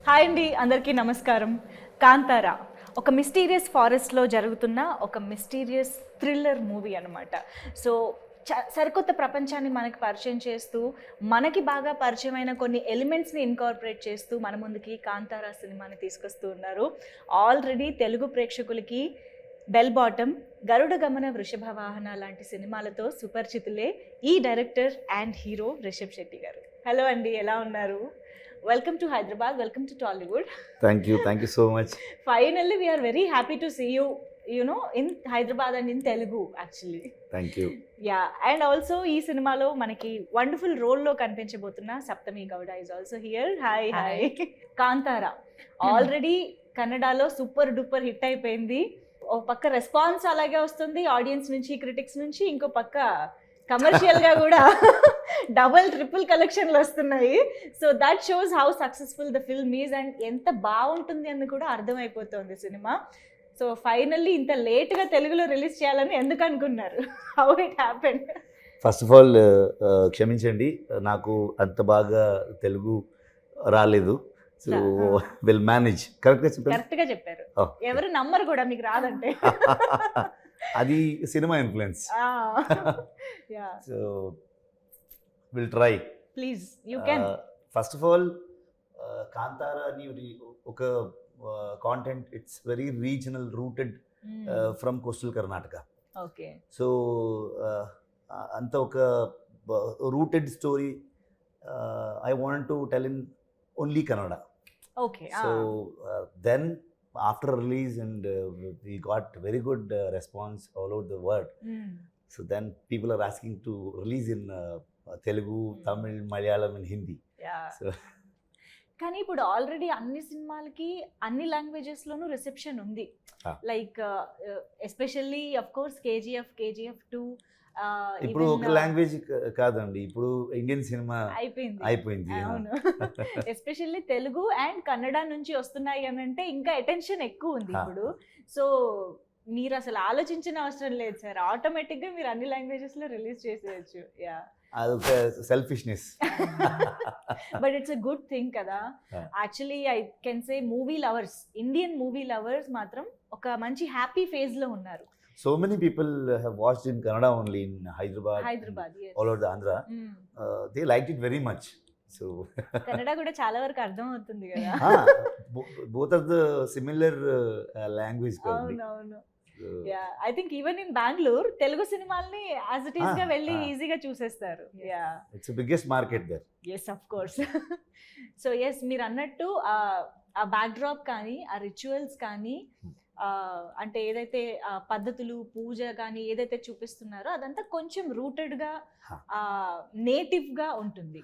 Hi అండి, అందరికీ నమస్కారం. కాంతారా ఒక మిస్టీరియస్ ఫారెస్ట్లో జరుగుతున్న ఒక మిస్టీరియస్ థ్రిల్లర్ మూవీ అనమాట. సో సరికొత్త ప్రపంచాన్ని మనకి పరిచయం చేస్తూ, మనకి బాగా పరిచయమైన కొన్ని ఎలిమెంట్స్ని ఇన్కార్పొరేట్ చేస్తూ మన ముందుకి కాంతారా సినిమాని తీసుకొస్తూ ఉన్నారు. ఆల్రెడీ తెలుగు ప్రేక్షకులకి బెల్ బాటమ్, గరుడ గమన, వృషభ వాహన లాంటి సినిమాలతో సుపరిచితులే ఈ director and hero Rishab Shetty గారు. హలో అండి, ఎలా ఉన్నారు? Welcome to Hyderabad, welcome to Tollywood. Thank you so much. Finally, we are very happy to see you, in Hyderabad and in Telugu actually. Thank you. Yeah, and also ee cinema lo manaki wonderful role lo kanpinchabothunna Sapthami Gowda is also here. Hi. Kantara already Kannada lo super duper hit అయిపోయింది. ఒక పక్క response అలాగే వస్తుంది audience నుంచి, critics నుంచి, ఇంకో పక్క కమర్షియల్గా కూడా డబుల్ ట్రిపుల్ కలెక్షన్లు వస్తున్నాయి. So that shows how successful the film is and ఎంత బాగుంటుంది అని కూడా అర్థమైపోతుంది సినిమా. సో ఫైనల్లీ ఇంత లేట్గా తెలుగులో రిలీజ్ చేయాలని ఎందుకు అనుకున్నారు? How it happened? First of all క్షమించండి, నాకు అంత బాగా తెలుగు రాలేదు. So will manage. కరెక్ట్గా చెప్పారు. ఎవరు నమ్మరు కూడా మీకు రాదంటే. అది cinema influence. So will try. Please you can. First of all Kantara అని ఒక content, it's very regional, rooted from coastal Karnataka. Okay. So అంత ఒక rooted story I want to tell in only Kannada. Okay. So then after release and we got very good response all over the world. So then people are asking to release in Telugu, Tamil, Malayalam and Hindi. Yeah. So కానీ ఇప్పుడు already అన్ని సినిమాలకి అన్ని లాంగ్వేజెస్లోనూ reception ఉంది. Like especially of course KGF 2 ఇప్పుడు ఒక language కాదండి, ఇప్పుడు ఇండియన్ సినిమా అయిపోయింది. అవును. ఎస్పెషల్లీ తెలుగు అండ్ కన్నడ నుంచి వస్తున్నాయి అని అంటే ఇంకా అటెన్షన్ ఎక్కువ ఉంది ఇప్పుడు. సో మీరు అసలు ఆలోచించిన అవసరం లేదు సార్, ఆటోమేటిక్గా మీరు అన్ని లాంగ్వేజెస్లో రిలీజ్ చేసేయచ్చు. యా, అదొక selfishness. But it's a good thing కదా. Actually I can say Indian movie lovers మాత్రం ఒక మంచి హ్యాపీ ఫేజ్లో ఉన్నారు. So many people have watched in Kannada only in Hyderabad, yes. all over the Andhra. They liked it very much. So Kannada kuda chaala varaku ardham avutundi kada. Both of the similar language kalli. Avunu. Yeah, I think even in Bangalore Telugu సినిమాల్ని as it is గా వెళ్ళి ఈజీగా చూసేస్తారు. Yeah, it's the biggest market there. Yes, of course. So yes, మీరు అన్నట్టు ఆ back drop కానీ, ఆ rituals కానీ, అంటే ఏదైతే పద్ధతులు, పూజ కానీ ఏదైతే చూపిస్తున్నారో అదంతా కొంచెం రూటెడ్గా, నేటివ్గా ఉంటుంది.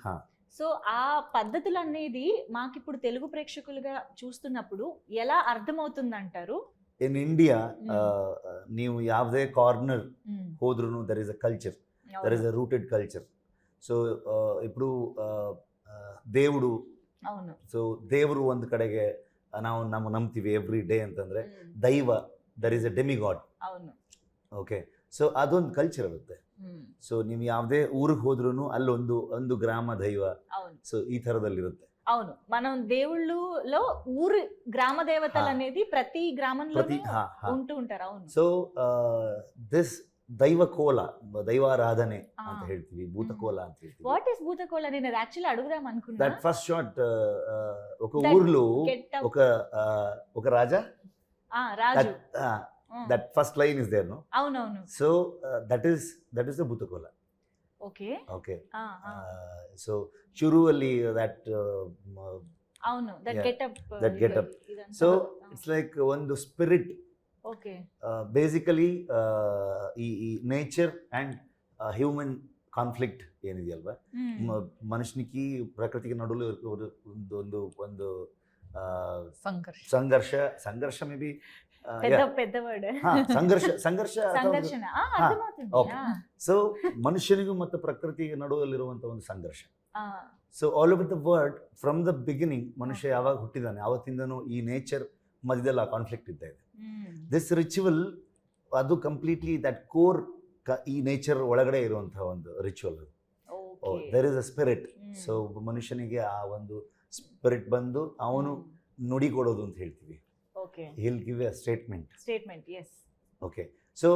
సో ఆ పద్ధతులు అనేది మాకు ఇప్పుడు తెలుగు ప్రేక్షకులుగా చూస్తున్నప్పుడు ఎలా అర్థమవుతుంది అంటారు? ఇన్ ఇండియా ನೀವು ಯಾವುದೇ కార్నర్ ಹೋದ್ರೂ there is a culture, there is a rooted culture. So ఇప్పుడు దేవుడు, అవును, ಸೊ ದೇವರು ಒಂದು ಕಡೆಗೆ ನಾವು ನಂಬ್ತೀವಿ ಎವ್ರಿ ಡೇ ಅಂತಂದರೆ ದೈವ, ದರ್ ಇಸ್ ಅ ಡೆಮಿಗಾಡ್. అవును. ಓಕೆ, ಸೊ ಅದೊಂದು ಕಲ್ಚರ್ ಇರುತ್ತೆ. ಸೊ ನೀವು ಯಾವುದೇ ಊರಿಗೆ ಹೋದ್ರೂ ಅಲ್ಲೊಂದು ಗ್ರಾಮ ದೈವ, ಸೊ ಈ ಥರದಲ್ಲಿರುತ್ತೆ. అవును, మనం దేవుళ్ళలో ఊరు గ్రామ దేవతలు అనేది ప్రతి గ్రామంలో ఉంటూ ఉంటారు. అవును. సో దిస్ దైవకోల, దైవారాధನೆ ಅಂತ ಹೇಳ್ತೀವಿ, ಭೂತಕೋಲ ಅಂತ ಹೇಳ್ತೀವಿ. What is Bhuta Kola? నేను యాక్చువల్లీ అడుగుదాం అనుకున్నా. దట్ ఫస్ట్ షాట్, ఒక ఊర్లో ఒక రాజా, రాజు, that first line is there, no? అవునవును. So that is the Bhuta Kola. Okay. So ಶುರುವಲ್ಲಿ that, అవును, that getup. So it's like ಒಂದು ಸ್ಪಿರಿಟ್. ఓకే. ಬೇಸಿಕಲಿ ಈ ನೇಚರ್ ಆ್ಯಂಡ್ హ్యూమన్ కాన్ఫ్లిక్ట్ ఏనిది అಲ್ವಾ, మనుషునికి ప్రకృతికి నడులో ಒಂದು సంఘర్ష మేబీ పెద్ద వర్డ్, ಸಂಘರ್ಷ. ಸೊ ಮನುಷ್ಯನಿಗೂ ಮತ್ತು ಪ್ರಕೃತಿಗೆ ನಡುವಲ್ಲಿರುವಂಥ ಒಂದು ಸಂಘರ್ಷ. So all over the world, from the beginning ಮನುಷ್ಯ ಯಾವಾಗ ಹುಟ್ಟಿದಾನೆ ಆವತ್ತಿಂದನೂ ಈ ನೇಚರ್ ಮಧ್ಯದಲ್ಲಿ ಆ ಕಾನ್ಫ್ಲಿಕ್ಟ್ ಇದ್ದ ಇದೆ. ದಿಸ್ ರಿಚುವಲ್ ಅದು ಕಂಪ್ಲೀಟ್ಲಿ ದಟ್ ಕೋರ್, ಈ ನೇಚರ್ ಒಳಗಡೆ ಇರುವಂತಹ ಒಂದು ritual. There is a spirit. So ಮನುಷ್ಯನಿಗೆ ಆ ಒಂದು ಸ್ಪಿರಿಟ್ ಬಂದು ಅವನು ನುಡಿ ಕೊಡೋದು ಅಂತ ಹೇಳ್ತೀವಿ. Okay, he'll give a statement. yes. Okay, so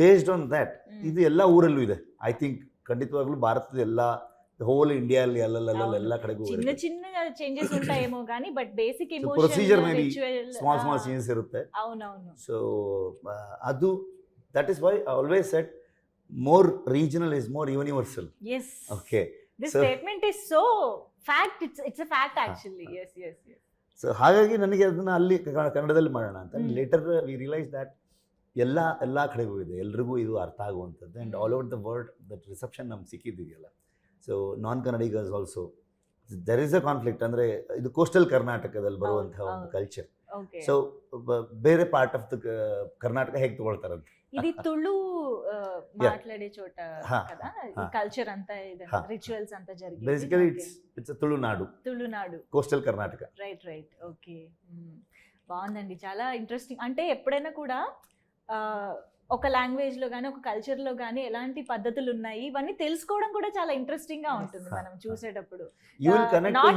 based on that ಇದು ಎಲ್ಲ ಊರಲ್ಲೂ ಇದೆ. ಐ ಥಿಂಕ್ ಖಂಡಿತವಾಗ್ಲೂ ಭಾರತದ ಎಲ್ಲ ಹೋಲ್ ಇಂಡಿಯಾಲ್ಲಿ ಎಲ್ಲ ಕಡೆಗೂ ಚಿನ್ನ ಚೇಂಜಸ್ ఉంటాయేమో కానీ but basic emotion procedure may be small changes ಇರುತ್ತೆ. అవునవును. ಸೊ ಅದು that is why I always shed more regional is more universal. Yes. Okay. This statement is so fact. It's a fact actually. Yes. So ಹಾಗಾಗಿ ನನಗೆ ಅದನ್ನ ಅಲ್ಲಿ ಕನ್ನಡದಲ್ಲಿ ಮಾಡೋಣ ಅಂತ. ಲೇಟರ್ ವಿ ರಿಯಲೈಸ್ ದ್ಯಾಟ್ ಎಲ್ಲ ಕಡೆಗೂ ಇದೆ, ಎಲ್ರಿಗೂ ಇದು ಅರ್ಥ ಆಗುವಂಥದ್ದು. And all over the world that reception ನಮ್ಗೆ ಸಿಕ್ಕಿದ್ದೀಯಲ್ಲ. ಸೊ ನಾನ್ ಕನ್ನಡಿಗರ್ಸ್ also there is a conflict. ಅಂದರೆ ಇದು ಕೋಸ್ಟಲ್ ಕರ್ನಾಟಕದಲ್ಲಿ ಬರುವಂಥ ಒಂದು ಕಲ್ಚರ್. ಸೊ ಬೇರೆ ಪಾರ್ಟ್ ಆಫ್ ದ ಕರ್ನಾಟಕ ಹೇಗೆ ತಗೊಳ್ತಾರಂತ. ఇది తుళు మాట్లాడే చోట కదా ఈ కల్చర్ అంతా ఇదంతా రిచువల్స్ అంతా జరిగేది. Basically it's Tulunadu coastal Karnataka. Right. Okay, బాగుందండి, చాలా ఇంట్రెస్టింగ్. అంటే ఎప్పుడైనా కూడా ఒక లాంగ్వేజ్ లో కానీ ఒక కల్చర్ లో కానీ ఎలాంటి పద్ధతులు ఉన్నాయి ఇవన్నీ తెలుసుకోవడం కూడా చాలా ఇంట్రెస్టింగ్ గా ఉంటుంది మనం చూసేటప్పుడు. You will connect to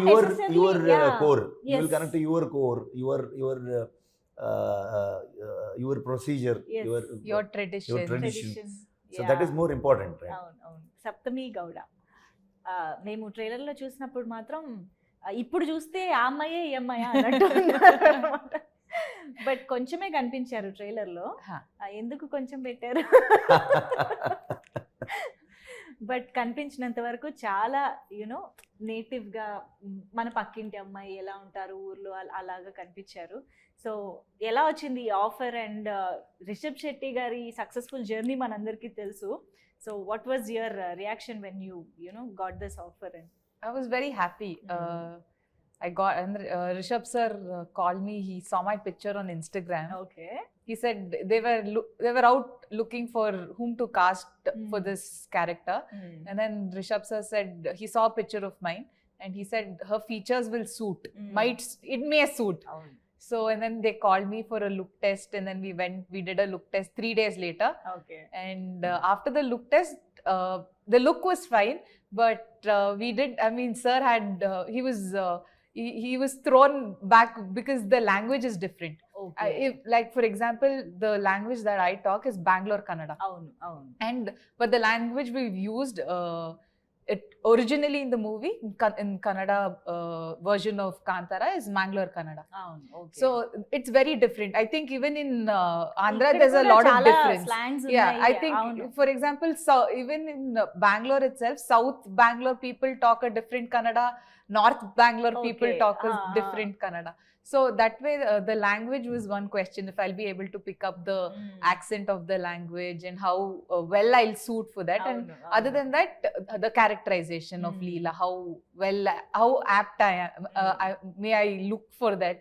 your core. You will connect to your core, your procedure, your traditions. So that is more important, right? అవును. సప్తమి గౌడ మేము ట్రైలర్ లో చూసినప్పుడు మాత్రం ఇప్పుడు చూస్తే ఆ అమ్మాయే ఈ అమ్మాయా అన్నట్టు అన్నమాట. బట్ కొంచెమే కనిపించారు ట్రైలర్ లో. ఎందుకు కొంచెం పెట్టారు? బట్ కనిపించినంత వరకు చాలా యూనో నేటివ్ గా మన పక్కింటి అమ్మాయి ఎలా ఉంటారు ఊర్లో అలాగా కనిపించారు. సో ఎలా వచ్చింది ఈ ఆఫర్? అండ్ రిషబ్ శెట్టి గారి సక్సెస్ఫుల్ జర్నీ మనందరికీ తెలుసు. So what was your reaction when you know got this offer? And I was very happy. I got, and Rishab sir called me. He saw my picture on Instagram. Okay. He said they were out looking for whom to cast for this character. And then Rishab sir said he saw a picture of mine and he said her features will suit. It may suit. So and then they called me for a look test, and then we did a look test 3 days later. Okay. And after the look test, the look was fine, but sir had he was thrown back because the language is different. Okay. Like for example, the language that I talk is Bangalore Kannada. Avunu. But the language we've used it originally in the movie in Kannada version of Kantara is Mangalore Kannada. Okay. So it's very different. I think even in Andhra there's a lot of difference. I think for example, so even in Bangalore itself, South Bangalore people talk a different Kannada, North Bangalore people talk a different Kannada. So that way the language was one question, if I'll be able to pick up the accent of the language and how well I'll suit for that. And other than that, the characterization of Leela, how apt I am, may I look for that.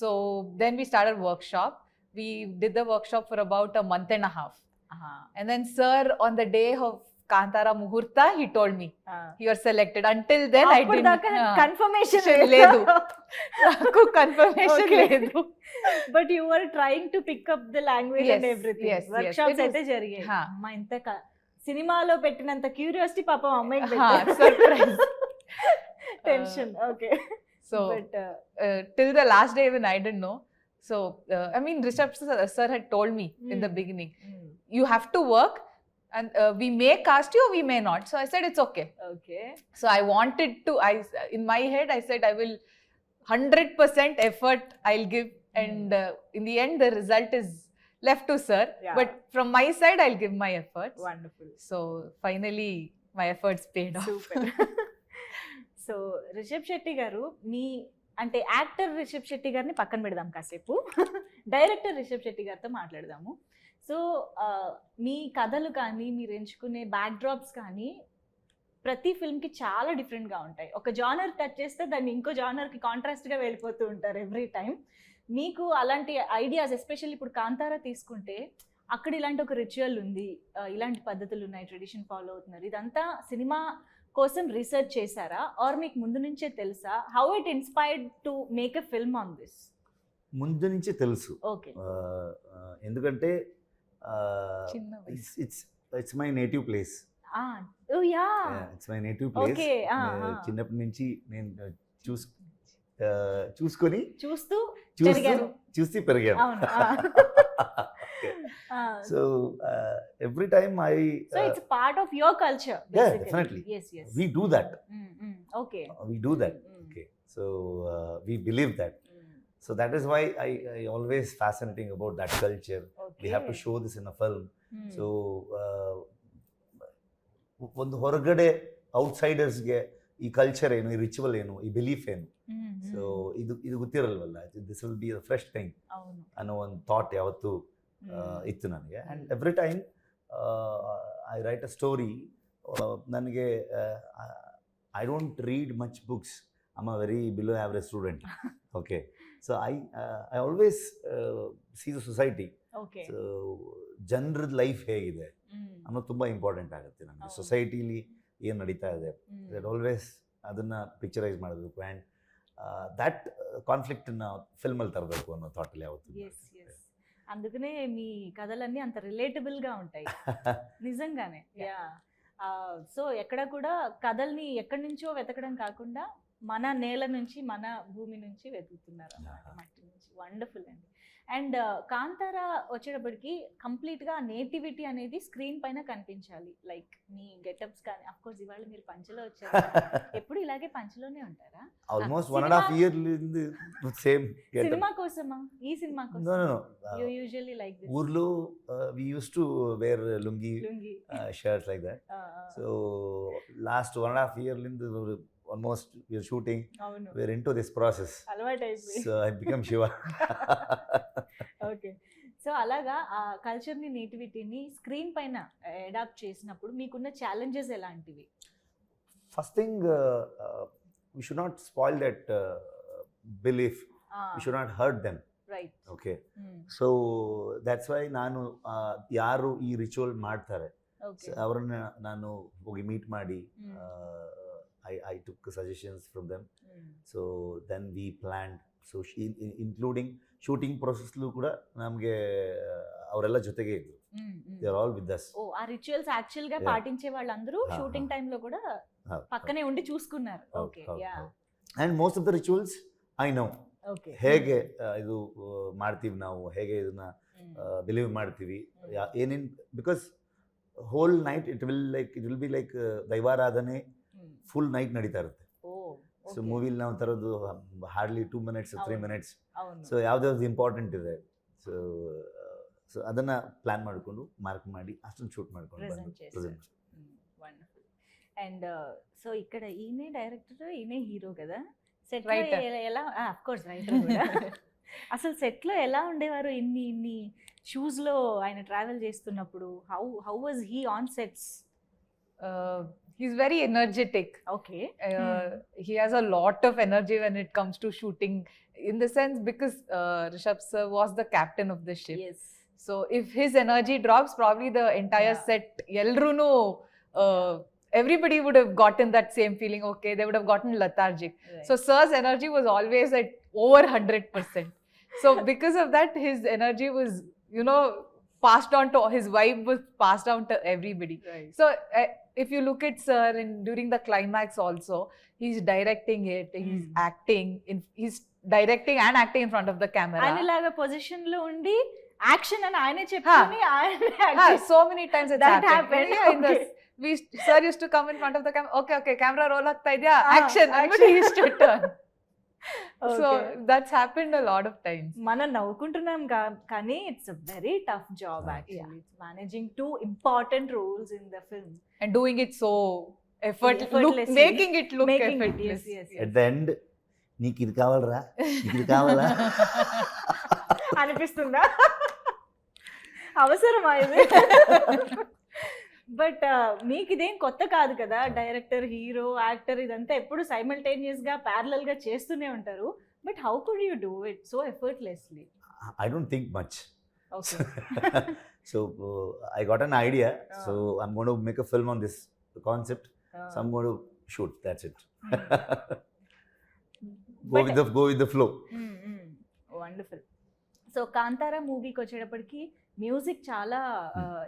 So then we started workshop. We did the workshop for about a month and a half. And then sir on the day of Kantara Muhurta, he told me, you are selected. Until then I didn't confirmation ledu. Naku confirmation ledu. But you were trying to pick up the language and everything. Workshops అయితే జరిగాయి. అమ్మా ఇంత సినిమాలో పెట్టినంత curiosity పాపం అమ్మాయికి పెట్టారు. Surprise. Tension. Okay. So till the last day even I didn't know. So Rishab sir had told me in the beginning, you have to work and we may cast you or we may not. So I said it's okay. So I wanted to, in my head I said I will 100% effort I'll give, and in the end the result is left to sir. But from my side I'll give my efforts. Wonderful. So finally my efforts paid off. Super. So Rishabh Shetty గారు, మీ అంటే actor Rishabh Shetty గారిని పక్కన పెడదాం కాసేపు, director Rishabh Shetty గారితో మాట్లాడదాము. So మీ కథలు కానీ మీరు ఎంచుకునే బ్యాక్ డ్రాప్స్ కానీ ప్రతి ఫిల్మ్కి చాలా డిఫరెంట్గా ఉంటాయి. ఒక జానర్ టచ్ చేస్తే దాన్ని ఇంకో జానర్కి కాంట్రాస్ట్గా వెళ్ళిపోతూ ఉంటారు ఎవ్రీ టైం. మీకు అలాంటి ఐడియాస్, ఎస్పెషల్లీ ఇప్పుడు కాంతారా తీసుకుంటే అక్కడ ఇలాంటి ఒక రిచువల్ ఉంది, ఇలాంటి పద్ధతులు ఉన్నాయి, ట్రెడిషన్ ఫాలో అవుతున్నారు, ఇదంతా సినిమా కోసం రీసెర్చ్ చేశారా ఆర్ మీకు ముందు నుంచే తెలుసా? How it inspired to make a film on this? ముందు నుంచే తెలుసు. ఓకే. ఎందుకంటే it's my native place. It's my native place. చిన్నప్పటి నుంచి నేను చూసుకొని చూస్తూ చూసి పెరిగాను. అవును. So every time So it's part of your culture, Yeah, basically. definitely. Yes. we do that. Okay. We do that. Okay. So we believe that. So that is why I always fascinating about that culture. Okay. We have to show this in a film. So ಒಂದು ಹೊರಗಡೆ ಔಟ್ಸೈಡರ್ಸ್ಗೆ ಈ culture ಏನು, ಈ ritual ಏನು, ಈ belief ಏನು, so ಇದು ಗೊತ್ತಿರಲ್ವಲ್ಲ. This will be a fresh thing ಅನ್ನೋ ಒಂದು ಥಾಟ್ ಯಾವತ್ತೂ ಇತ್ತು ನನಗೆ. And every time I write a story, ನನಗೆ I don't read much books. I am a very below average student. Okay. So I always see the society. So ಜನರದ್ದು life ಹೇಗಿದೆ ಅನ್ನೋದು ತುಂಬ ಇಂಪಾರ್ಟೆಂಟ್ ಆಗುತ್ತೆ ನನಗೆ. ಸೊಸೈಟಿಲಿ ಏನು ನಡೀತಾ ಇದೆ, ದಟ್ ಆಲ್ವೇಸ್ ಅದನ್ನು ಪಿಕ್ಚರೈಸ್ ಮಾಡಬೇಕು. ಆ್ಯಂಡ್ ದ್ಯಾಟ್ ಕಾನ್ಫ್ಲಿಕ್ಟನ್ನು ಫಿಲ್ಮಲ್ಲಿ ತರಬೇಕು ಅನ್ನೋ ಥಾಟಲ್ಲಿ ಯಾವತ್ತು. అందుకనే మీ కథలన్నీ అంత రిలేటబుల్గా ఉంటాయి నిజంగానే. సో ఎక్కడ కూడా కథల్ని ఎక్కడి నుంచో వెతకడం కాకుండా మన నేల నుంచి, మన భూమి నుంచి వెతుకుతున్నారు అన్నమాట, మట్టి నుంచి. వండర్ఫుల్ అండి. అండ్ కాంతార వచ్చేటప్పటికి కంప్లీట్గా నేటివిటీ అనేది స్క్రీన్ పైన కనిపించాలి. లైక్ మీ గెటప్స్ కానీ, అఫ్ కోర్స్ ఇవాళ మీరు పంచలో వచ్చారు, ఎప్పుడు ఇలాగే పంచలోనే ఉంటారా? Almost 1.5 years same getup. సినిమా కోసమా? ఈ సినిమా కోసం? No. You usually like this. ఊర్లో we used to wear lungi shirts like that. So last 1.5 years almost we are shooting. We're into this process. So I become Shiva. Okay. So అలాగా ఆ కల్చర్ని, నేటివిటీని screen పైన adapt చేసినప్పుడు మీకున్న challenges ఎలాంటివి? First thing, we should not spoil that belief. We should not hurt them. Right. Okay. So that's why ನಾನು ಯಾರು ಈ ರಿಚುವಲ್ ಮಾಡ್ತಾರೆ ಅವರನ್ನ ನಾನು ಹೋಗಿ ಮೀಟ್ ಮಾಡಿ I took suggestions from them. So then we planned. So including shooting process lu kuda namge avareಲ್ಲ ಜೊತೆಗೆ ಇದ್ರು. They are all with us. ఆ రిచువల్స్ యాక్చువల్ గా పాటించే వాళ్ళందరూ షూటింగ్ టైం లో కూడా పక్కనే ఉండి చూసుకున్నారు. Okay. Yeah. And most of the rituals I know. Okay. ಹೇಗೆ ಇದು ಮಾಡ್ತೀವಿ ನಾವು, ಹೇಗೆ ಇದನ್ನ ಬಿಲೀವ್ ಮಾಡ್ತೀವಿ, ಏನೇನು, because whole night it will be like ದೈವಾರಾಧನೆ ಫುಲ್ ನೈಟ್ ನಡೀತಾ ಇರುತ್ತೆ. ಸೊ ಮೂವಿಲಿ ನಾವು ತರೋದು ಹಾರ್ಡ್ಲಿ 2 minutes 3 minutes. ಸೊ ಯಾವ್ದಾವ್ದು ಇಂಪಾರ್ಟೆಂಟ್ ಇದೆ, ಸೊ ಅದನ್ನ ಪ್ಲಾನ್ ಮಾಡಿಕೊಂಡು ಮಾರ್ಕ್ ಮಾಡಿ ಅಷ್ಟೊಂದು ಶೂಟ್ ಮಾಡ್ಕೊಂಡು వండర్ఫుల్. అండ్ సో ఇక్కడ ఈయనే డైరెక్టర్, ఈయనే హీరో కదా. సెట్ ఎలా, ఆఫ్ కోర్స్ రైటర్ కూడా. అసలు సెట్ లో ఎలా ఉండేవారు ఇన్ని షూస్ లో ఆయన ట్రావెల్ చేస్తున్నప్పుడు? How was he on sets? He's very energetic. Okay. He has a lot of energy when it comes to shooting, in the sense because Rishab sir was the captain of the ship. Yes. So if his energy drops, probably the entire set, Elruno, everybody would have gotten that same feeling. Okay, they would have gotten lethargic. Right. So sir's energy was always at over 100%. So because of that, his energy was, passed on to, his vibe was passed down to everybody. Right. So if you look at sir during the climax also, he's directing it, he's acting, he's directing and acting in front of the camera. ఆయనలాగా position లో ఉండి action అని ఆయనే చెప్తాని ఆయన so many times it's that happened. Yeah, sir used to come in front of the camera. Okay, camera roll agta idya, action. He used to turn. So that's happened a lot of times. మనం నవ్వుకుంటున్నాం కానీ it's a very tough job actually. It's managing 2 important roles in the film and doing it so effortlessly, making it look effortless. Yes. At the end, నీకు ఇది కావాలరా, ఇది కావాలా అనిపిస్తుందా? అవసరమా ఇది? బట్ మీకు ఇదేం కొత్త కాదు కదా, డైరెక్టర్, హీరో, యాక్టర్ ఇదంతా ఎప్పుడు సైమల్టేనియస్ గా ప్యారలల్ గా చేస్తూనే ఉంటారు. But how could you do it so effortlessly? I don't think much. Okay. So I got an idea. So I'm going to make a film on this concept. So I'm going to shoot. That's it. Go with the flow. Wonderful. So Kantara మూవీకి వచ్చేటప్పటికి music చాలా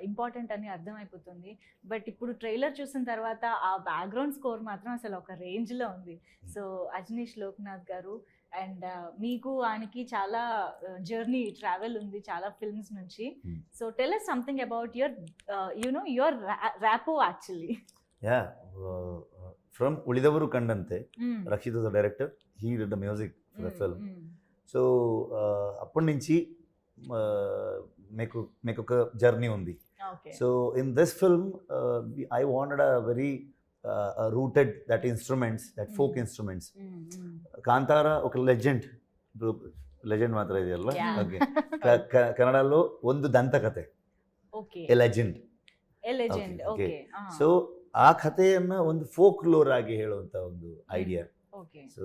important అని అర్థమైపోతుంది. But ఇప్పుడు trailer చూసిన తర్వాత ఆ background score మాత్రం అసలు ఒక రేంజ్లో ఉంది. సో అజనీష్, లోక్నాథ్ గారు అండ్ మీకు ఆయనకి చాలా జర్నీ ట్రావెల్ ఉంది చాలా ఫిల్మ్స్ నుంచి. So tell us something about your rapport actually. Yeah, from Ulidavaru Kandante, Rakshit the director, he did the music for the film. So అప్పటి నుంచి మీకు ఒక జర్నీ ఉంది. So in this film I wanted a very rooted that instruments, that folk instruments. Kantara oka legend ಮಾತ್ರ ಇದೆಯಲ್ಲ. Okay, ಕನ್ನಡಲ್ಲೂ ಒಂದು ದಂತಕಥೆ. Okay, a legend. Okay, so ಆ ಕಥೆಯನ್ನ ಒಂದು ಫೋಕ್ ಲೋರ್ ಆಗಿ ಹೇಳುವಂತ ಒಂದು ಐಡಿಯಾ. ಸೊ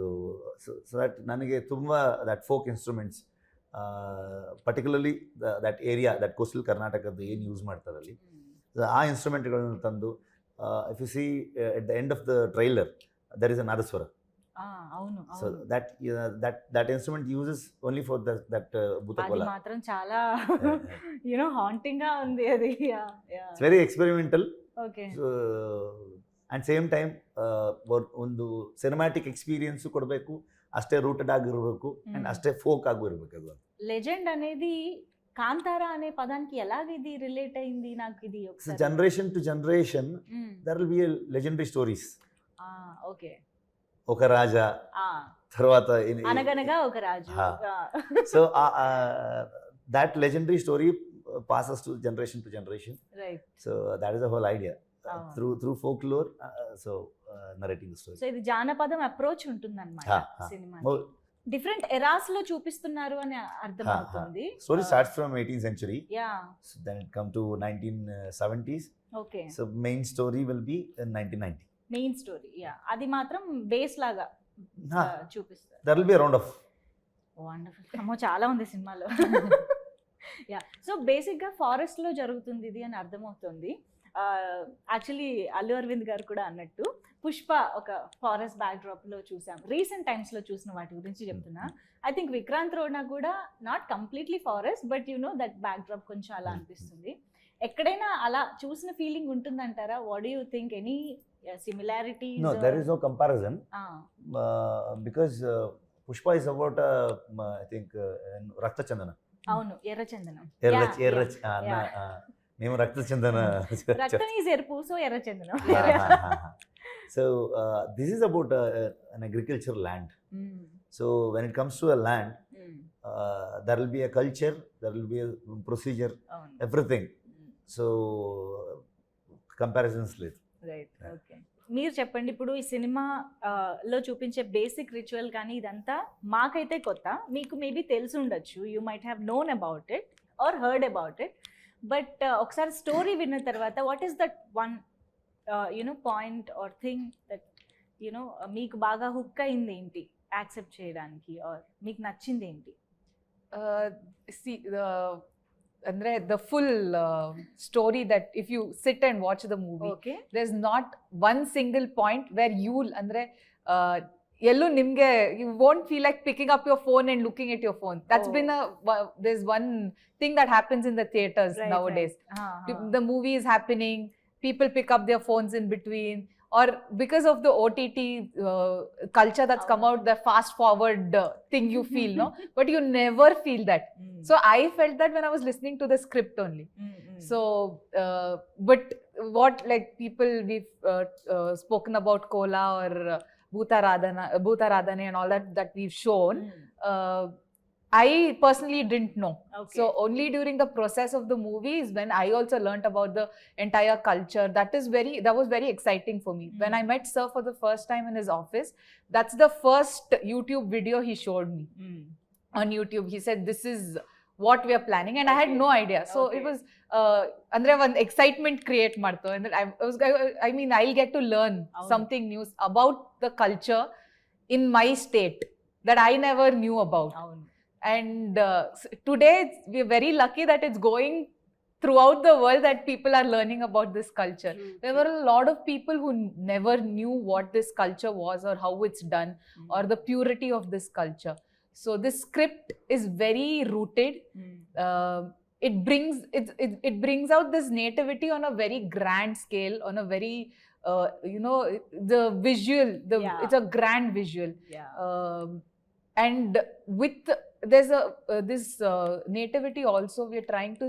ದಟ್ ನನಗೆ ತುಂಬಾ that folk instruments, particularly that area, that coastal ಕರ್ನಾಟಕದ ಏನು ಯೂಸ್ ಮಾಡ್ತಾರೆ ಅಲ್ಲಿ, ಆ ಇನ್ಸ್ಟ್ರೂಮೆಂಟ್ಗಳನ್ನು ತಂದು, if you see at the end of the trailer there is a nadaswara. So that instrument uses only for that bhutakola. Adi matram chaala haunting ga undi adi. It's very experimental. Okay. So and same time ಒಂದು cinematic experience ಕೊಡಬೇಕು, ಅಷ್ಟೇ rooted ಆಗಿರಬೇಕು and ಅಷ್ಟೇ folk ಆಗಿರಬೇಕು. ಅದು legend అనేది కాంతారా అనే పదానికి ఎలాగ ఇది రిలేట్ అయింది? నాకు ఇది ఒకసారి. Generation to generation there will be legendary stories. Okay, ఒక రాజా, తర్వాత అనగనగా ఒక రాజు. So that legendary story passes to generation, right? So that is the whole idea, through folklore, so narrating the story. So ఇది జానపదం అప్రోచ్ ఉంటుందన్నమాట cinema. Different eras లో చూపిస్తున్నారు అని అర్థమవుతుంది. Story starts from 18th century. Yeah. So then it come to 1970s. Okay. So main story will be in 1990. Main story, yeah, అది మాత్రం base లాగా చూపిస్తారు. There will be a round of. Wonderful. అమ్మో, చాలా ఉంది సినిమాలో. యా, సో బేసిక్గా ఫారెస్ట్లో జరుగుతుంది ఇది అని అర్థమవుతుంది. యాక్చువల్లీ అల్లు అరవింద్ గారు కూడా అన్నట్టు పుష్ప ఒక ఫారెస్ట్ బ్యాక్డ్రాప్లో చూసాం. రీసెంట్ టైమ్స్లో చూసిన వాటి గురించి చెప్తున్నా. ఐ థింక్ విక్రాంత్ రోడ్నా కూడా not completely forest, but that backdrop కొంచెం అలా అనిపిస్తుంది. ఎక్కడైనా అలా చూసిన ఫీలింగ్ ఉంటుందంటారా? What do you think? Any similarities? No, there is no comparison. Because Pushpa is about I think Rakta Chandana. అవును, ఎర్ర చందనం. మేము రక్త చందన. రక్తం ఈజ్ ఎరుపు, సో ఎర్ర చందనం. So this is about an agricultural land. So when it comes to a land, there will be a culture, there will be a procedure, everything. So comparisons లేదు. Right, okay. మీరు చెప్పండి, ఇప్పుడు ఈ cinema లో చూపించే basic ritual కానీ ఇదంతా మాకైతే కొత్త, మీకు మేబీ తెలిసి ఉండొచ్చు. You might have known about it or heard about it, but ఒకసారి స్టోరీ విన్న తర్వాత what is that one point or thing that మీకు బాగా హుక్ అయింది ఏంటి యాక్సెప్ట్ చేయడానికి, ఆర్ మీకు నచ్చింది ఏంటి? Andre the full story, that if you sit and watch the movie, okay, there's not one single point where you'll andre yellow nimge you won't feel like picking up your phone and looking at your phone. That's been there's one thing that happens in the theaters nowadays. The movie is happening, people pick up their phones in between, or because of the OTT culture that's come out, the fast forward thing you feel, no? But you never feel that. So I felt that when I was listening to the script only. So but what, like, people we've spoken about Kola or Bhutaradhane and all that we've shown, I personally didn't know. Okay. So only during the process of the movie is when I also learnt about the entire culture. That was very exciting for me. When I met Sir for the first time in his office, that's the first YouTube video he showed me. On YouTube, he said, this is what we are planning, and I had no idea. So it was andre one excitement create marto, and I mean I'll get to learn something new about the culture in my state that I never knew about. And today we're very lucky that it's going throughout the world, that people are learning about this culture. There were a lot of people who never knew what this culture was or how it's done or the purity of this culture. So this script is very rooted. It brings out this nativity on a very grand scale, on a very the visual, it's a grand visual. and with there's a this nativity also we are trying to,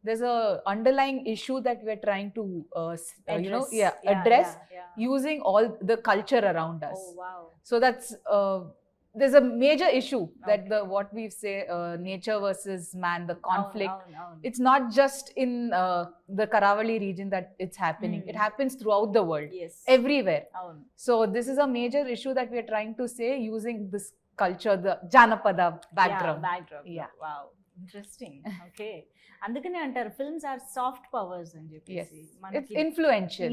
there's a underlying issue that we are trying to address using all the culture around us. Oh wow. So that's there's a major issue that the what we say nature versus man, the conflict. It's not just in the Karavali region that it's happening. It happens throughout the world. Yes. Everywhere. So this is a major issue that we are trying to say using this culture, the Janapada background. Yeah. Wow. Interesting. Okay. అందుకనే అంటారు films are soft powers అని చెప్పేసి. It's influential.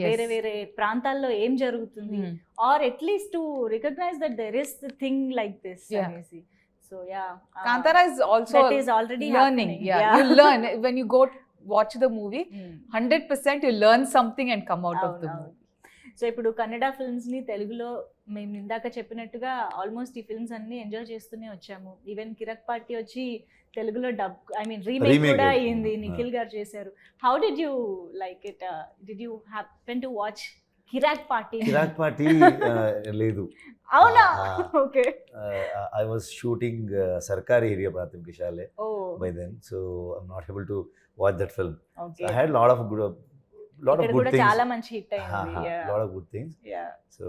వేరే వేరే ప్రాంతాల్లో ఏం జరుగుతుంది or at least to recognize that there is the thing like this అనేసి. So yeah, Kantara is also that is already learning. happening. You learn when you go watch the movie. 100% you learn something and come out of the movie. So ఇప్పుడు Kannada films ని తెలుగులో మేము ఇందాక చెప్పినట్టుగా almost ఈ films అన్ని enjoy చేస్తూనే వచ్చాము. ఈవెన్ కిరక్ పార్టీ వచ్చి తెలుగులో డబ్ రీమేక్ కూడా అయ్యింది, నిఖిల్ గారు చేశారు. How did you like it? Did you happen to watch Kirik Party? Kirik Party లేదు. అవునా? Okay. I was shooting Sarkari area Pratheek Shale by then, so I'm not able to watch that film. Okay. So I had lot of good things. చాలా మంచి hit అయింది. lot of good things. Yeah. So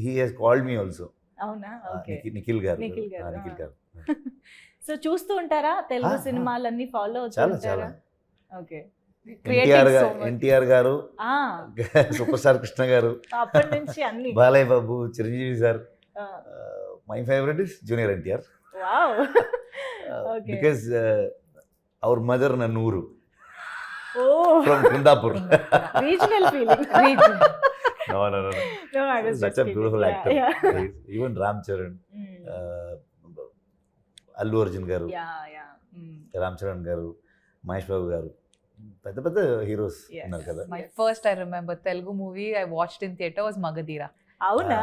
he has called me also. అవునా? Okay. Nikhil గారు. So చూస్తూ ఉంటారా తెలుగు సినిమాలన్నీ? Follow అవుతూ ఉంటారా? ఓకే. ఎన్టీఆర్ గారు, సూపర్ స్టార్ కృష్ణ గారు, అప్పటి నుంచి అన్ని, Balayya Babu, Chiranjeevi sir. My favourite is junior NTR. Wow. Okay. Because our mother నన్నూరు Oh, from Kundapur. Regional feeling. No, I was such a beautiful actor. Yeah. Even Ram Charan, Allu Arjun garu, Ram Charan garu, Mahesh Babu garu, పెద్ద heroes ఉన్నారు కదా. My first, I remember Telugu movie I watched in theatre was Magadira. అవునా?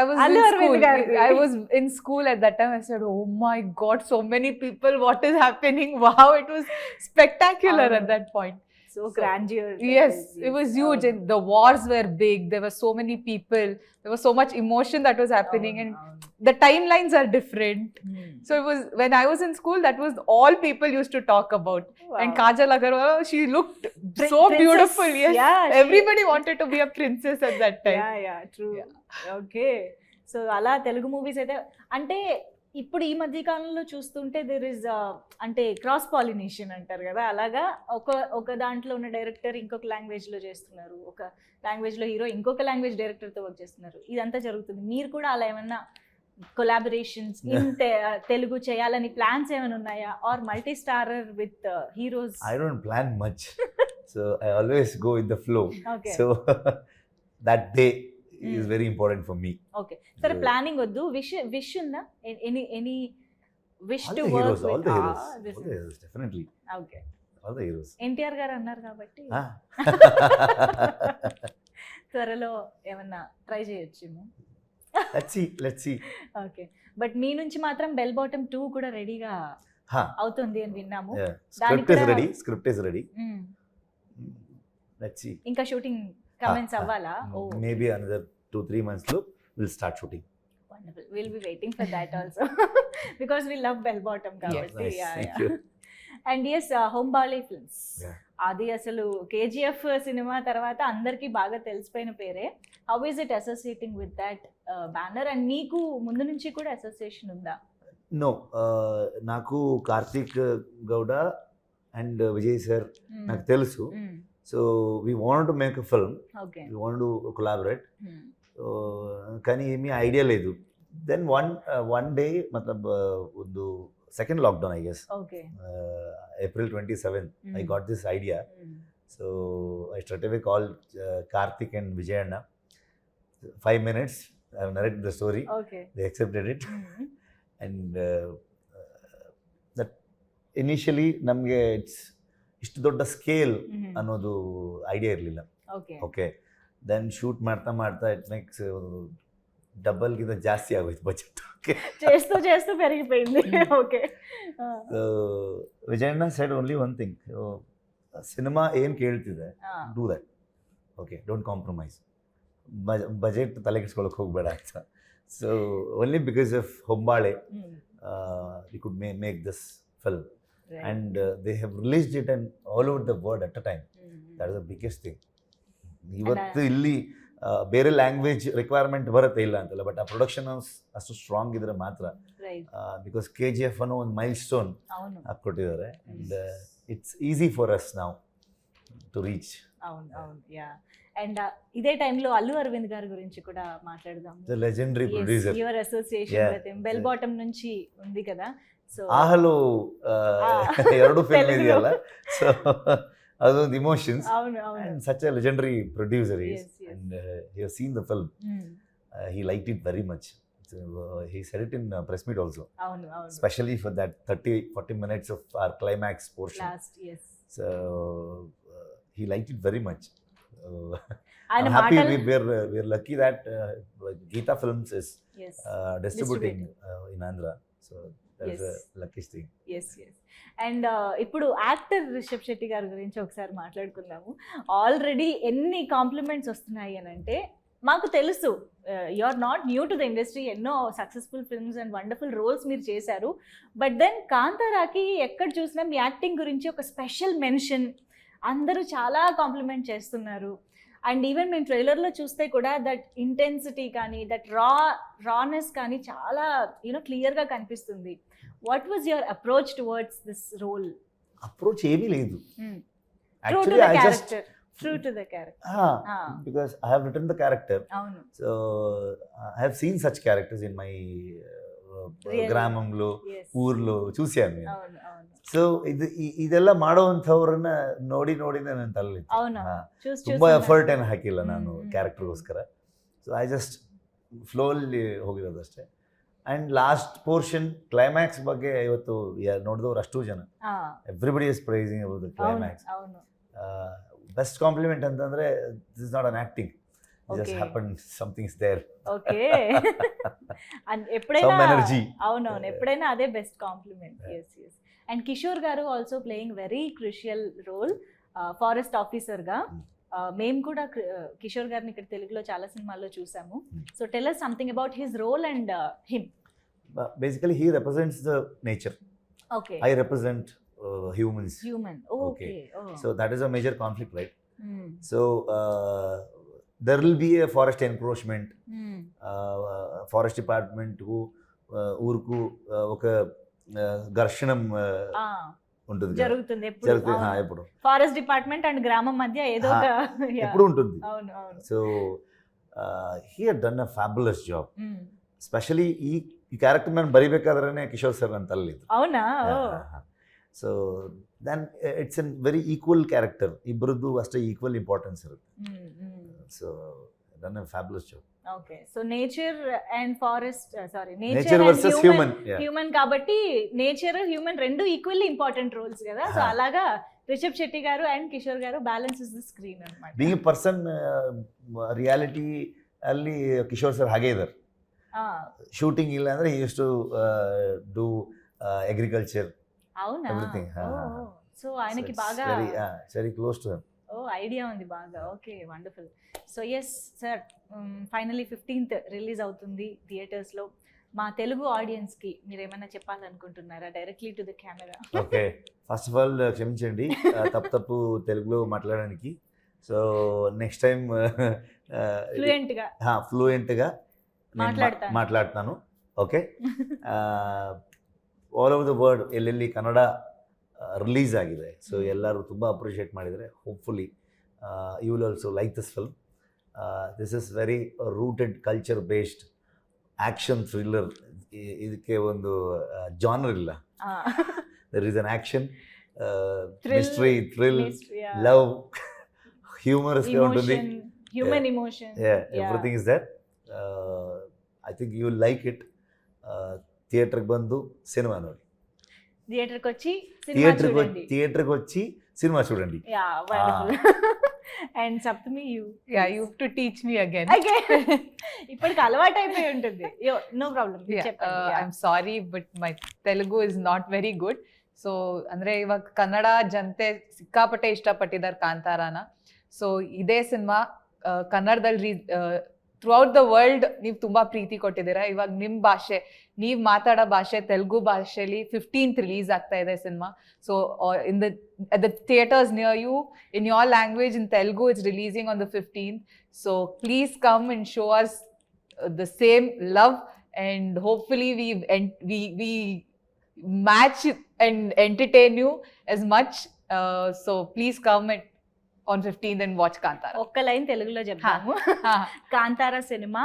I was in school at that time. I said, oh my god, so many people, what is happening? Wow, it was spectacular at that point. So grandeur. Yes, it was huge. And the wars were big. There were so many people. There was so much emotion that was happening, and the timelines are different. So it was, when I was in school, that was all people used to talk about. And Kajal Agarwal, she looked so beautiful. Yes, everybody wanted to be a princess at that time. Yeah, true. Okay. So అలా Telugu movies అయితే అంటే ఇప్పుడు ఈ మధ్య కాలంలో చూస్తుంటే there is అంటే cross pollination అంటారు కదా, అలాగా ఒక దాంట్లో ఉన్న డైరెక్టర్ ఇంకొక లాంగ్వేజ్ లో చేస్తున్నారు, ఒక లాంగ్వేజ్ లో హీరో ఇంకొక లాంగ్వేజ్ డైరెక్టర్ తో వర్క్ చేస్తున్నారు. ఇదంతా జరుగుతుంది. మీరు కూడా అలా ఏమన్నా కొలాబరేషన్స్ ఇన్ తెలుగు చేయాలని ప్లాన్స్ ఏమైనా ఉన్నాయా? Or multi starrer with heroes? I don't plan much. So I always go with the flow. Okay. So that day is very important for me. Okay. సరే, ప్లానింగ్ వద్దు, విష్ ఉందా? Any wish to all work the with? heroes, definitely. Okay. All the heroes. NTR గారు అన్నారు కాబట్టి త్వరలో ఏమన్నా try చేయొచ్చేమో. Let's see. Okay. But మీ నుంచి మాత్రం బెల్ బాటమ్ 2 కూడా రెడీగా అవుతుంది అని విన్నాము. Script is ready. Let's see. ఇంకా షూటింగ్ కమెంట్స్ అవ్వాలా? Maybe another 2-3 months lo we'll start shooting. Wonderful. We'll be waiting for that also because we love bell bottom kabatti. Thank you. And yes, Hombale films. అది అసలు KGF cinema తర్వాత అందరికీ బాగా తెలిసిపోయిన పేరే. How is it associating with that banner? And మీకు ముందు నుంచి కూడా అసోసియేషన్ ఉందా? నో, నాకు కార్తీక్ గౌడ అండ్ విజయ్ సార్ నాకు తెలుసు. So we want to make a film, we want to collaborate. కానీ ఏమీ ఐడియా లేదు. దెన్ వన్ డే మతలబ్ ಒಂದು second lockdown, I guess. Okay. April 27th, I got this idea. So I straight away called Karthik and Vijay Anna. 5 minutes, I have narrated the story. Okay. They accepted it. And that initially ನಮಗೆ ಇಷ್ಟು ದೊಡ್ಡ scale ಅನ್ನೋದು idea ಇರಲಿಲ್ಲ. Okay. Then shoot ಮಾಡ್ತಾ it makes ಡಬಲ್ಗಿಂತ ಜಾಸ್ತಿ ಆಗೋಯ್ತು budget. చేస్తూ పెరిగిపోయింది. ఓకే. ವಿಜಯಣ್ಣ said only one thing, cinema ಏನು ಕೇಳ್ತಿದೆ do that. Okay, don't compromise, budget ತಲೆಗಿಸ್ಕೊಳಕ್ಕೆ ಹೋಗ್ಬೇಡ ಅಂತ. So only because of Hombale, we could make this film. Right. And they have released it and all over the world at a time. That is the biggest thing. ಇವತ್ತು ಇಲ್ಲಿ ಬೇರೆ language requirement ಬರುತ್ತೆ ಇಲ್ಲ ಅಂತಲ್ಲ, but ಆ production ಅಷ್ಟು strong ಇದ್ರೆ ಮಾತ್ರ. ಬಿಕಾಸ್ KGF ಅನ್ನೋ ಒಂದು ಮೈಲ್ ಸ್ಟೋನ್ ಹಾಕ್ಕೊಟ್ಟಿದ್ದಾರೆ. And it's easy for us now to reach. అవును అవును యా. అండ్ ఇదే టైంలో అల్లు అరవింద్ గారి గురించి కూడా మాట్లాడదాం. The legendary producer. Your association with him bell bottom నుంచి ఉంది కదా. సో ఆహలో ಎರಡು ಫಿಲ್ಮ್ ಇದೆಯಲ್ಲ, ಸೊ ಅದೊಂದು ಇಮೋಷನ್ಸ್. అవును అవును. And such a legendary producer he is. And he has seen the film. He liked it very much. So, he said it in press meet also. అవును అవును. Especially for that 30-40 minutes of our climax portion. Last, yes. So he liked it very much. I'm happy we're lucky that Geeta Films is distributing in Andhra. So that's a lucky thing. Yes, yes. And ఇప్పుడు actor Rishabh Shetty గారి గురించి ఒకసారి మాట్లాడుకుందాము. Already ఎన్ని compliments వస్తున్నాయి అని అంటే, మాకు తెలుసు you are not new to the industry, ఎన్నో successful films and wonderful roles మీరు చేశారు. బట్ దెన్ కాంతారాకి ఎక్కడ చూసినా మీ యాక్టింగ్ గురించి ఒక స్పెషల్ మెన్షన్, అందరూ చాలా కాంప్లిమెంట్ చేస్తున్నారు. అండ్ ఈవెన్ మేము ట్రైలర్లో చూస్తే కూడా దట్ ఇంటెన్సిటీ కానీ దట్ రానెస్ కానీ చాలా క్లియర్గా కనిపిస్తుంది. What was your approach towards this role? Approach ఏమీ లేదు. Actually, I just true to the character. Because I have written the character. Avunu. So I have seen such characters in my ಗ್ರಾಮಂలో ಊರ್లో చూశాను నేను. అవును అవును. ಸೊ ಇದೆಲ್ಲ ಮಾಡೋವಂಥವ್ರನ್ನ ನೋಡಿ ನನ್ನ ತಲೆಯಲ್ಲಿ ತುಂಬಾ ಎಫರ್ಟ್ ಏನು ಹಾಕಿಲ್ಲ ನಾನು ಕ್ಯಾರೆಕ್ಟರ್ಗೋಸ್ಕರ. ಸೊ ಐ ಜಸ್ಟ್ ಫ್ಲೋಲಿ ಹೋಗಿರೋದಷ್ಟೇ. ಅಂಡ್ ಲಾಸ್ಟ್ ಪೋರ್ಷನ್ ಕ್ಲೈಮ್ಯಾಕ್ಸ್ ಬಗ್ಗೆ ಇವತ್ತು ನೋಡಿದವ್ರು ಅಷ್ಟು ಜನ, everybody is praising about the climax. Best compliment ಅಂತಂದ್ರೆ this is not an acting, just happened, something is there. Okay. And ఎప్పుడైనా some energy. అవునవును, ఎప్పుడైనా అదే best compliment. yes yes. And Kishore గారు also playing very crucial role forest officer గా. మేము కూడా కిషోర్ గారిని ఇక్కడ తెలుగులో చాలా సినిమాల్లో చూసాము. So tell us something about his role and him. Basically he represents the nature. Okay. I represent humans. Human. Okay. So that is a major conflict, right? So there will be a forest encroachment. Forest department కు ఊరుకు ఒక ఘర్షణం ఉంటుంది, జరుగుతుంది ఎప్పుడు forest department and గ్రామం మధ్య ఏదో ఒక ఎప్పుడు ఉంటుంది. అవును అవును. So he had done a fabulous job. Especially ಈ ಕ್ಯಾರೆಕ್ಟರ್ ನಾನು ಬರಿಬೇಕಾದ್ರೆ ಕಿಶೋರ್ ಸರ್ ನನ್ನ ತಲೆಯಲ್ಲಿ. అవునా? So then it's an very equal character, ಇಬ್ಬರದ್ದು ಅಷ್ಟೇ ಈಕ್ವಲ್ ಇಂಪಾರ್ಟೆನ್ಸ್ ಇರುತ್ತೆ. So done a fabulous job. Okay, so nature and forest, nature versus human. Human కాబట్టి నేచర్ హ్యూమన్ రెండు ఈక్వల్లీ ఇంపార్టెంట్ రోల్స్ కదా. సో అలాగా రిషబ్ శెట్టి గారు అండ్ కిషోర్ గారు బ్యాలెన్సెస్ ది స్క్రీన్ అన్నమాట. బీయింగ్ ಎ ಪರ್ಸನ್ ರಿಯಾಲಿಟಿ ಅಲ್ಲಿ ಕಿಶೋರ್ ಸರ್ ಹಾಗೆ ಇದ್ದಾರೆ. ಶೂಟಿಂಗ್ ಇಲ್ಲ ಅಂದ್ರೆ he used to do agriculture. అవునా? Everything. సో ఆయనకి బాగా very close to him. Idea ఉంది బాగా. Okay, wonderful. So yes sir, finally 15th release అవుతుంది థియేటర్స్లో. మా తెలుగు ఆడియన్స్కి మీరు ఏమైనా చెప్పాలనుకుంటున్నారా directly to the camera? Okay, first of all క్షమించండి తప్పు తెలుగులో మాట్లాడడానికి. సో నెక్స్ట్ టైం ఫ్లూయెంట్గా మాట్లాడతాను. Okay, all over the world ಎಲ್ಲೆಲ್ಲಿ ಕನ್ನಡ ರಿಲೀಸ್ ಆಗಿದೆ, ಸೊ ಎಲ್ಲರೂ ತುಂಬ ಅಪ್ರಿಷಿಯೇಟ್ ಮಾಡಿದರೆ. Hopefully you will also like this film. This is very rooted culture based action thriller. ಇದಕ್ಕೆ ಒಂದು ಜಾನರ್ ಇಲ್ಲ. There is an action, mystery, thrill, love, హ్యూమరస్గా ఉంటుంది. Human emotion, everything is there. I think you will like it. థియేటర్కి ಬಂದು cinema ನೋಡಿ, థియేటర్కి వచ్చి సినిమా చూడండి. And Saptami, you have to teach me again. ఇప్పటికి అలవాటు అయిపోయి ఉంటుంది. No problem. I'm sorry but my Telugu is not very good. So ಅಂದ್ರೆ ಇವಾಗ ಕನ್ನಡ ಜನತೆ ಸಿಕ್ಕಾಪಟ್ಟೆ ಇಷ್ಟಪಟ್ಟಿದ್ದಾರೆ ಕಾಂತಾರಾನ. ಸೊ ಇದೇ ಸಿನಿಮಾ ಕನ್ನಡದಲ್ಲಿ ಥ್ರೂಔಟ್ ದ ವರ್ಲ್ಡ್ ನೀವು ತುಂಬಾ ಪ್ರೀತಿ ಕೊಟ್ಟಿದ್ದೀರಾ. ಇವಾಗ ನಿಮ್ಮ ಭಾಷೆ, ನೀವು ಮಾತಾಡೋ ಭಾಷೆ ತೆಲುಗು ಭಾಷೆಯಲ್ಲಿ 15th ರಿಲೀಸ್ ಆಗ್ತಾ ಇದೆ cinema. So at the theaters near you, in your language, in Telugu, it's releasing on the 15th. So please come and show us the same love, and hopefully we match and entertain you as much. So please come on 15th and watch Kantara. ఒక్క line తెలుగులో చెప్తాము. Kantara cinema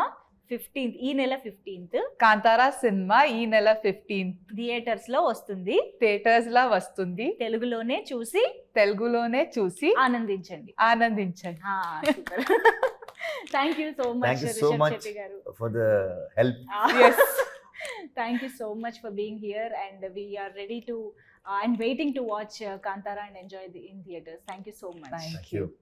15th, ఈ నెల 15th Kantara cinema ఈ నెల 15th theatres లో వస్తుంది. Theatres లా వస్తుంది. తెలుగులోనే చూసి ఆనందించండి. Thank you so much Rishab Shetty గారు for the help. Yes. Thank you so much for being here, and we are ready to and waiting to watch Kantara and enjoy in theaters. Thank you so much. Thank you.